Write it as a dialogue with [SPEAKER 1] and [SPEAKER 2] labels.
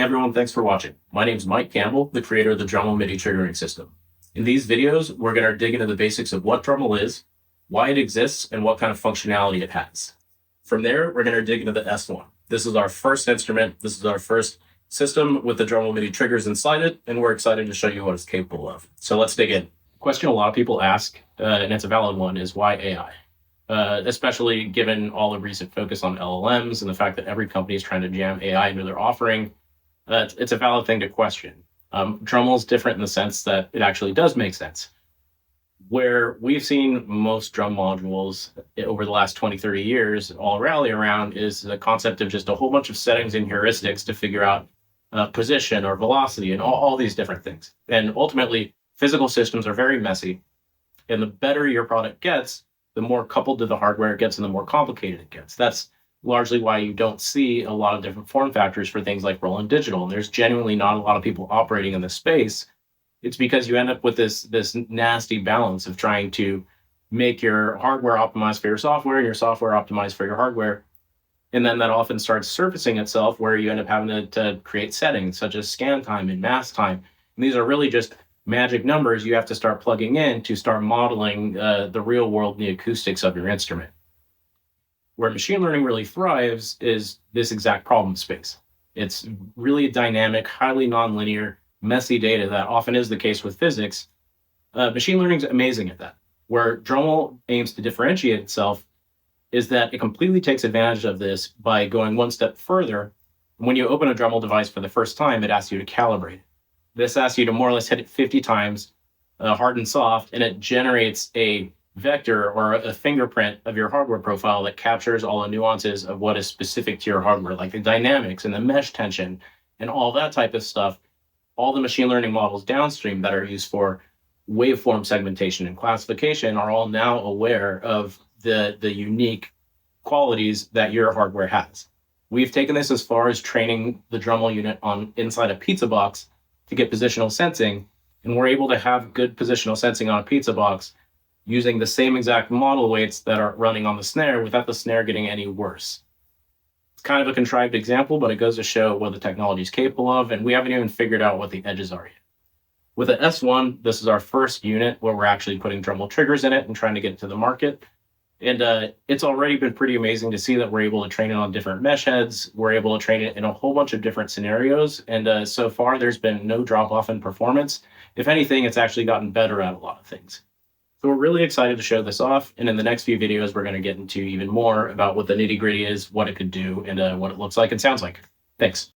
[SPEAKER 1] everyone, thanks for watching. My name is Mike Campbell, the creator of the DruML MIDI triggering system. In these videos, we're going to dig into the basics of what DruML is, why it exists, and what kind of functionality it has. From there, we're going to dig into the S1. This is our first instrument. This is our first system with the DruML MIDI triggers inside it, and we're excited to show you what it's capable of. So let's dig in. The question a lot of people ask, and it's a valid one, is why AI? Especially given all the recent focus on LLMs and the fact that every company is trying to jam AI into their offering. It's a valid thing to question. DruML is different in the sense that it actually does make sense. Where we've seen most drum modules over the last 20, 30 years all rally around is the concept of just a whole bunch of settings and heuristics to figure out position or velocity and all these different things. And ultimately, physical systems are very messy. And the better your product gets, the more coupled to the hardware it gets and the more complicated it gets. That's largely why you don't see a lot of different form factors for things like Roland Digital. And there's genuinely not a lot of people operating in this space. It's because you end up with this nasty balance of trying to make your hardware optimized for your software and your software optimized for your hardware. And then that often starts surfacing itself where you end up having to create settings such as scan time and mask time. And these are really just magic numbers you have to start plugging in to start modeling the real world and the acoustics of your instrument. Where machine learning really thrives is this exact problem space. It's really dynamic, highly nonlinear, messy data that often is the case with physics. Machine learning is amazing at that. Where DruML aims to differentiate itself is that it completely takes advantage of this by going one step further. When you open a DruML device for the first time, it asks you to calibrate it. This asks you to more or less hit it 50 times, hard and soft, and it generates a vector or a fingerprint of your hardware profile that captures all the nuances of what is specific to your hardware, like the dynamics and the mesh tension and all that type of stuff. All the machine learning models downstream that are used for waveform segmentation and classification are all now aware of the unique qualities that your hardware has. We've taken this as far as training the DruML unit on inside a pizza box to get positional sensing, and we're able to have good positional sensing on a pizza box using the same exact model weights that are running on the snare without the snare getting any worse. It's kind of a contrived example, but it goes to show what the technology is capable of, and we haven't even figured out what the edges are yet. With the S1, this is our first unit where we're actually putting DruML triggers in it and trying to get it to the market. And it's already been pretty amazing to see that we're able to train it on different mesh heads. We're able to train it in a whole bunch of different scenarios. And so far, there's been no drop off in performance. If anything, it's actually gotten better at a lot of things. So we're really excited to show this off. And in the next few videos, we're going to get into even more about what the nitty gritty is, what it could do, and what it looks like and sounds like. Thanks.